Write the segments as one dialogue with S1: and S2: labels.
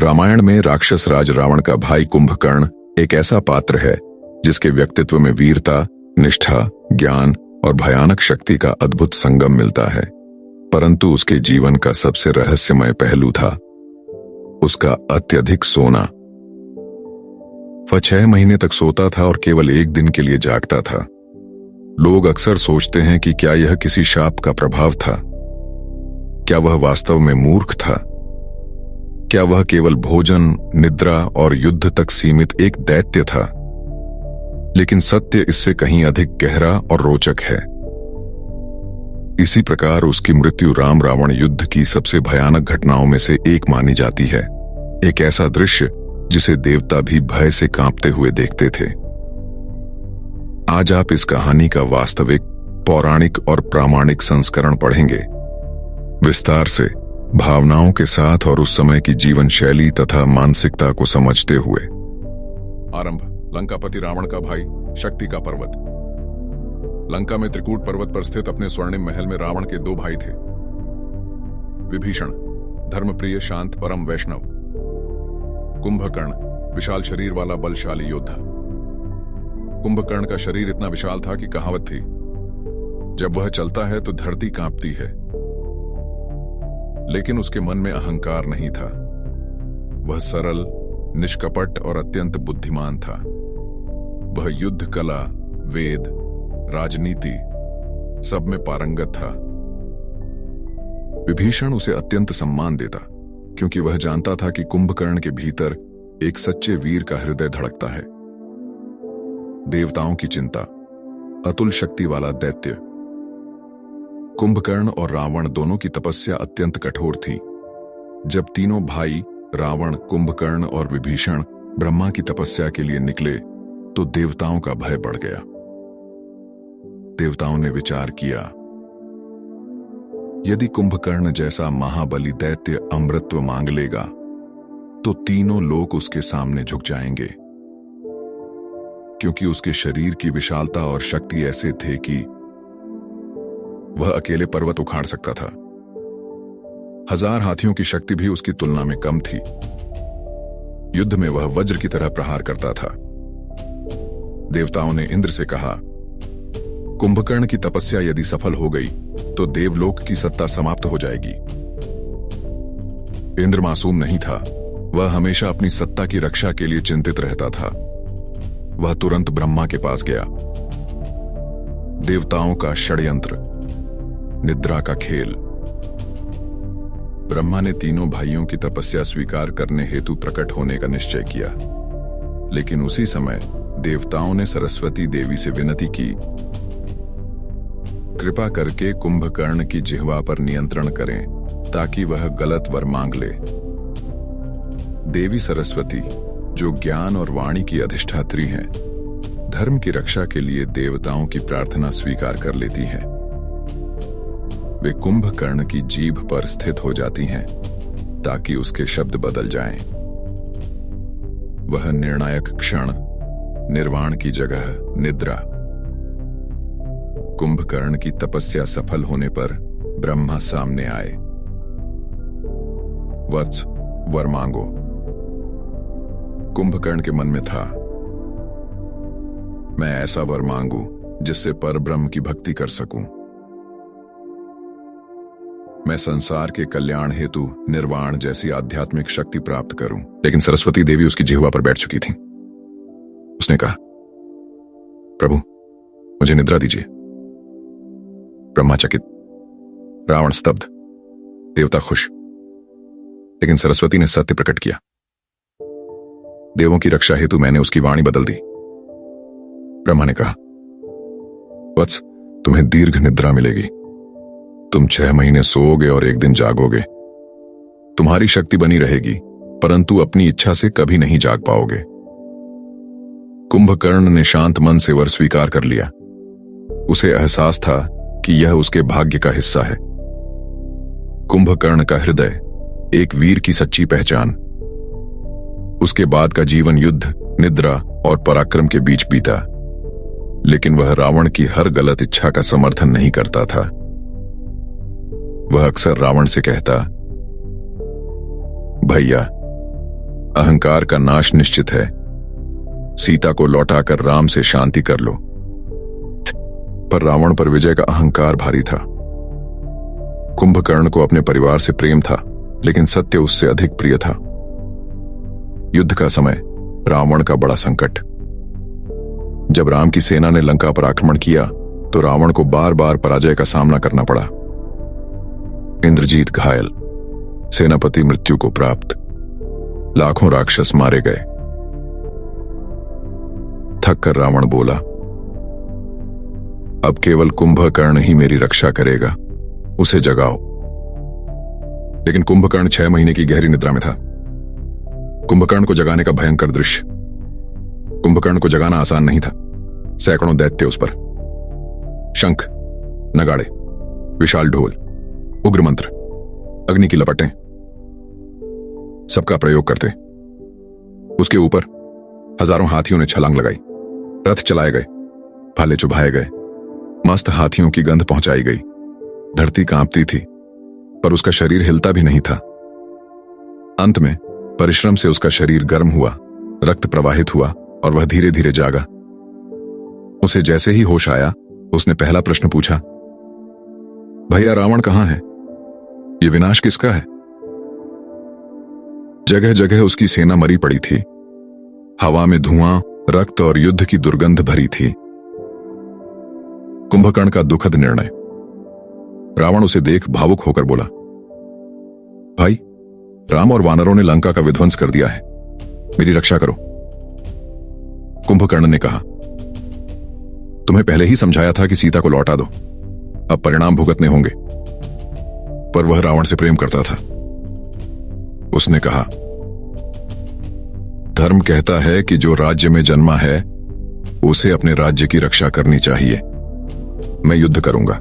S1: रामायण में राक्षस राज रावण का भाई कुंभकर्ण एक ऐसा पात्र है जिसके व्यक्तित्व में वीरता, निष्ठा, ज्ञान और भयानक शक्ति का अद्भुत संगम मिलता है। परंतु उसके जीवन का सबसे रहस्यमय पहलू था उसका अत्यधिक सोना। वह 6 महीने तक सोता था और केवल एक दिन के लिए जागता था। लोग अक्सर सोचते हैं कि क्या यह किसी शाप का प्रभाव था? क्या वह वास्तव में मूर्ख था? क्या वह केवल भोजन, निद्रा और युद्ध तक सीमित एक दैत्य था? लेकिन सत्य इससे कहीं अधिक गहरा और रोचक है। इसी प्रकार उसकी मृत्यु राम रावण युद्ध की सबसे भयानक घटनाओं में से एक मानी जाती है। एक ऐसा दृश्य जिसे देवता भी भय से कांपते हुए देखते थे। आज आप इस कहानी का वास्तविक, पौराणिक और प्रामाणिक संस्करण पढ़ेंगे, विस्तार से, भावनाओं के साथ और उस समय की जीवन शैली तथा मानसिकता को समझते हुए। आरंभ। लंकापति रावण का भाई, शक्ति का पर्वत। लंका में त्रिकूट पर्वत पर स्थित अपने स्वर्णिम महल में रावण के 2 भाई थे। विभीषण, धर्मप्रिय, शांत, परम वैष्णव। कुंभकर्ण, विशाल शरीर वाला बलशाली योद्धा। कुंभकर्ण का शरीर इतना विशाल था कि कहावत थी, जब वह चलता है तो धरती कांपती है। लेकिन उसके मन में अहंकार नहीं था। वह सरल, निष्कपट और अत्यंत बुद्धिमान था। वह युद्ध कला, वेद, राजनीति सब में पारंगत था। विभीषण उसे अत्यंत सम्मान देता क्योंकि वह जानता था कि कुंभकर्ण के भीतर एक सच्चे वीर का हृदय धड़कता है। देवताओं की चिंता, अतुल शक्ति वाला दैत्य। कुंभकर्ण और रावण दोनों की तपस्या अत्यंत कठोर थी। जब तीनों भाई रावण, कुंभकर्ण और विभीषण ब्रह्मा की तपस्या के लिए निकले तो देवताओं का भय बढ़ गया। देवताओं ने विचार किया, यदि कुंभकर्ण जैसा महाबली दैत्य अमृतत्व मांग लेगा तो तीनों लोग उसके सामने झुक जाएंगे, क्योंकि उसके शरीर की विशालता और शक्ति ऐसे थे कि वह अकेले पर्वत उखाड़ सकता था। 1000 हाथियों की शक्ति भी उसकी तुलना में कम थी। युद्ध में वह वज्र की तरह प्रहार करता था। देवताओं ने इंद्र से कहा, कुंभकर्ण की तपस्या यदि सफल हो गई तो देवलोक की सत्ता समाप्त हो जाएगी। इंद्र मासूम नहीं था। वह हमेशा अपनी सत्ता की रक्षा के लिए चिंतित रहता था। वह तुरंत ब्रह्मा के पास गया। देवताओं का षड्यंत्र, निद्रा का खेल। ब्रह्मा ने तीनों भाइयों की तपस्या स्वीकार करने हेतु प्रकट होने का निश्चय किया। लेकिन उसी समय देवताओं ने सरस्वती देवी से विनती की, कृपा करके कुंभकर्ण की जिह्वा पर नियंत्रण करें ताकि वह गलत वर मांग ले। देवी सरस्वती, जो ज्ञान और वाणी की अधिष्ठात्री हैं, धर्म की रक्षा के लिए देवताओं की प्रार्थना स्वीकार कर लेती हैं। वे कुंभकर्ण की जीभ पर स्थित हो जाती हैं ताकि उसके शब्द बदल जाएं। वह निर्णायक क्षण, निर्वाण की जगह निद्रा। कुंभकर्ण की तपस्या सफल होने पर ब्रह्मा सामने आए। वत्स, वर मांगो। कुंभकर्ण के मन में था, मैं ऐसा वर मांगू जिससे परब्रह्म की भक्ति कर सकूं। मैं संसार के कल्याण हेतु निर्वाण जैसी आध्यात्मिक शक्ति प्राप्त करूं। लेकिन सरस्वती देवी उसकी जिह्वा पर बैठ चुकी थी। उसने कहा, प्रभु, मुझे निद्रा दीजिए। ब्रह्मा चकित, रावण स्तब्ध, देवता खुश। लेकिन सरस्वती ने सत्य प्रकट किया। देवों की रक्षा हेतु मैंने उसकी वाणी बदल दी। ब्रह्मा ने कहा, वत्स, तुम्हें दीर्घ निद्रा मिलेगी। तुम 6 महीने सोओगे और एक दिन जागोगे। तुम्हारी शक्ति बनी रहेगी, परंतु अपनी इच्छा से कभी नहीं जाग पाओगे। कुंभकर्ण ने शांत मन से वर स्वीकार कर लिया। उसे एहसास था कि यह उसके भाग्य का हिस्सा है। कुंभकर्ण का हृदय, एक वीर की सच्ची पहचान। उसके बाद का जीवन युद्ध, निद्रा और पराक्रम के बीच बीता। लेकिन वह रावण की हर गलत इच्छा का समर्थन नहीं करता था। वह अक्सर रावण से कहता, भैया, अहंकार का नाश निश्चित है। सीता को लौटाकर राम से शांति कर लो। पर रावण पर विजय का अहंकार भारी था। कुंभकर्ण को अपने परिवार से प्रेम था, लेकिन सत्य उससे अधिक प्रिय था। युद्ध का समय, रावण का बड़ा संकट। जब राम की सेना ने लंका पर आक्रमण किया तो रावण को बार बार पराजय का सामना करना पड़ा। इंद्रजीत घायल, सेनापति मृत्यु को प्राप्त, लाखों राक्षस मारे गए। थक कर रावण बोला, अब केवल कुंभकर्ण ही मेरी रक्षा करेगा, उसे जगाओ। लेकिन कुंभकर्ण 6 महीने की गहरी निद्रा में था। कुंभकर्ण को जगाने का भयंकर दृश्य। कुंभकर्ण को जगाना आसान नहीं था। सैकड़ों दैत्य उस पर, शंख, नगाड़े, विशाल ढोल, उग्र मंत्र, अग्नि की लपटें, सबका प्रयोग करते। उसके ऊपर हजारों हाथियों ने छलांग लगाई, रथ चलाए गए, भाले चुभाए गए, मस्त हाथियों की गंध पहुंचाई गई। धरती कांपती थी, पर उसका शरीर हिलता भी नहीं था। अंत में परिश्रम से उसका शरीर गर्म हुआ, रक्त प्रवाहित हुआ और वह धीरे धीरे जागा। उसे जैसे ही होश आया, उसने पहला प्रश्न पूछा, भैया रावण कहां है? ये विनाश किसका है? जगह जगह उसकी सेना मरी पड़ी थी। हवा में धुआं, रक्त और युद्ध की दुर्गंध भरी थी। कुंभकर्ण का दुखद निर्णय। रावण उसे देख भावुक होकर बोला, भाई, राम और वानरों ने लंका का विध्वंस कर दिया है, मेरी रक्षा करो। कुंभकर्ण ने कहा, तुम्हें पहले ही समझाया था कि सीता को लौटा दो, अब परिणाम भुगतने होंगे। पर वह रावण से प्रेम करता था। उसने कहा, धर्म कहता है कि जो राज्य में जन्मा है उसे अपने राज्य की रक्षा करनी चाहिए। मैं युद्ध करूंगा,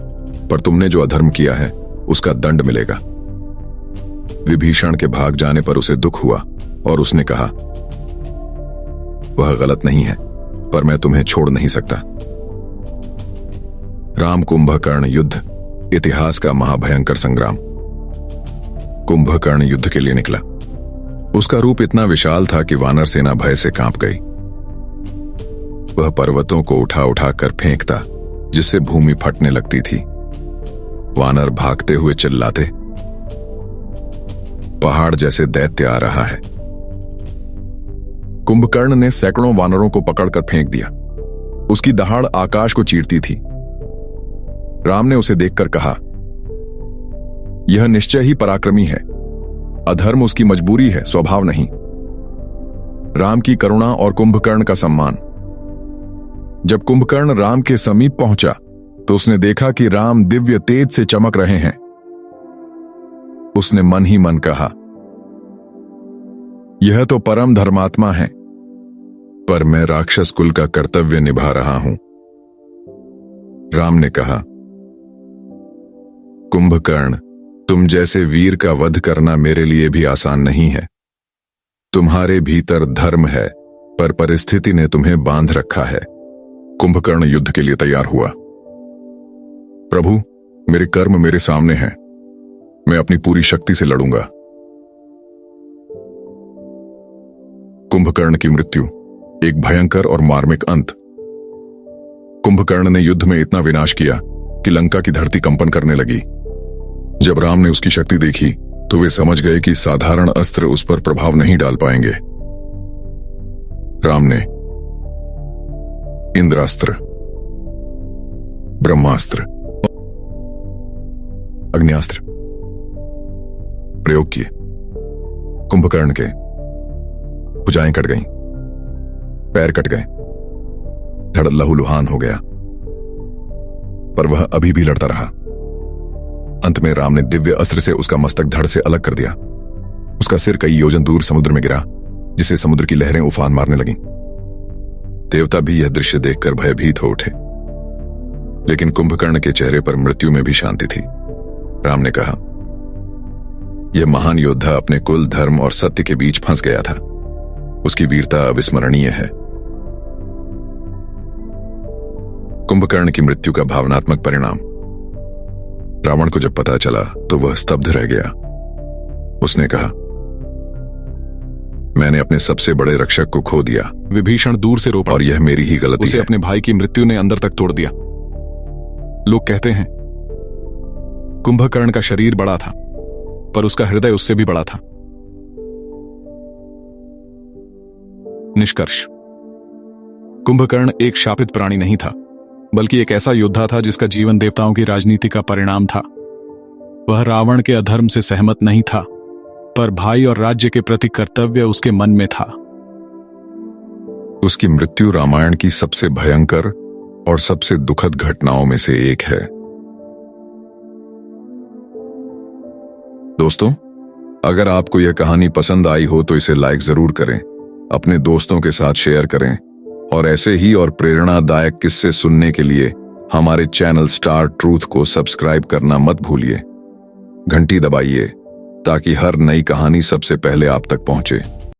S1: पर तुमने जो अधर्म किया है उसका दंड मिलेगा। विभीषण के भाग जाने पर उसे दुख हुआ और उसने कहा, वह गलत नहीं है, पर मैं तुम्हें छोड़ नहीं सकता। राम कुंभकर्ण युद्ध, इतिहास का महाभयंकर संग्राम। कुंभकर्ण युद्ध के लिए निकला। उसका रूप इतना विशाल था कि वानर सेना भय से कांप गई। वह पर्वतों को उठा उठा कर फेंकता, जिससे भूमि फटने लगती थी। वानर भागते हुए चिल्लाते, पहाड़ जैसे दैत्य आ रहा है। कुंभकर्ण ने सैकड़ों वानरों को पकड़कर फेंक दिया। उसकी दहाड़ आकाश को चीरती थी। राम ने उसे देखकर कहा, यह निश्चय ही पराक्रमी है। अधर्म उसकी मजबूरी है, स्वभाव नहीं। राम की करुणा और कुंभकर्ण का सम्मान। जब कुंभकर्ण राम के समीप पहुंचा तो उसने देखा कि राम दिव्य तेज से चमक रहे हैं। उसने मन ही मन कहा, यह तो परम धर्मात्मा है, पर मैं राक्षस कुल का कर्तव्य निभा रहा हूं। राम ने कहा, कुंभकर्ण, तुम जैसे वीर का वध करना मेरे लिए भी आसान नहीं है। तुम्हारे भीतर धर्म है, पर परिस्थिति ने तुम्हें बांध रखा है। कुंभकर्ण युद्ध के लिए तैयार हुआ। प्रभु, मेरे कर्म मेरे सामने हैं, मैं अपनी पूरी शक्ति से लड़ूंगा। कुंभकर्ण की मृत्यु, एक भयंकर और मार्मिक अंत। कुंभकर्ण ने युद्ध में इतना विनाश किया कि लंका की धरती कंपन करने लगी। जब राम ने उसकी शक्ति देखी तो वे समझ गए कि साधारण अस्त्र उस पर प्रभाव नहीं डाल पाएंगे। राम ने इंद्रास्त्र, ब्रह्मास्त्र, अग्न्यास्त्र प्रयोग किए। कुंभकर्ण के भुजाएं कट गईं, पैर कट गए, धड़ लहूलुहान हो गया, पर वह अभी भी लड़ता रहा। अंत में राम ने दिव्य अस्त्र से उसका मस्तक धड़ से अलग कर दिया। उसका सिर कई योजन दूर समुद्र में गिरा, जिससे समुद्र की लहरें उफान मारने लगीं। देवता भी यह दृश्य देखकर भयभीत हो उठे, लेकिन कुंभकर्ण के चेहरे पर मृत्यु में भी शांति थी। राम ने कहा, यह महान योद्धा अपने कुल, धर्म और सत्य के बीच फंस गया था। उसकी वीरता अविस्मरणीय है। कुंभकर्ण की मृत्यु का भावनात्मक परिणाम। रावण को जब पता चला तो वह स्तब्ध रह गया। उसने कहा, मैंने अपने सबसे बड़े रक्षक को खो दिया
S2: विभीषण दूर से रो पड़ा।
S1: और यह मेरी ही गलती
S2: उसे
S1: है।
S2: अपने भाई की मृत्यु ने अंदर तक तोड़ दिया। लोग कहते हैं कुंभकर्ण का शरीर बड़ा था, पर उसका हृदय उससे भी बड़ा था। निष्कर्ष, कुंभकर्ण एक शापित प्राणी नहीं था, बल्कि एक ऐसा योद्धा था जिसका जीवन देवताओं की राजनीति का परिणाम था। वह रावण के अधर्म से सहमत नहीं था, पर भाई और राज्य के प्रति कर्तव्य उसके मन में था।
S1: उसकी मृत्यु रामायण की सबसे भयंकर और सबसे दुखद घटनाओं में से एक है। दोस्तों, अगर आपको यह कहानी पसंद आई हो तो इसे लाइक जरूर करें, अपने दोस्तों के साथ शेयर करें और ऐसे ही और प्रेरणादायक किस्से सुनने के लिए हमारे चैनल स्टार ट्रूथ को सब्सक्राइब करना मत भूलिए। घंटी दबाइए ताकि हर नई कहानी सबसे पहले आप तक पहुंचे।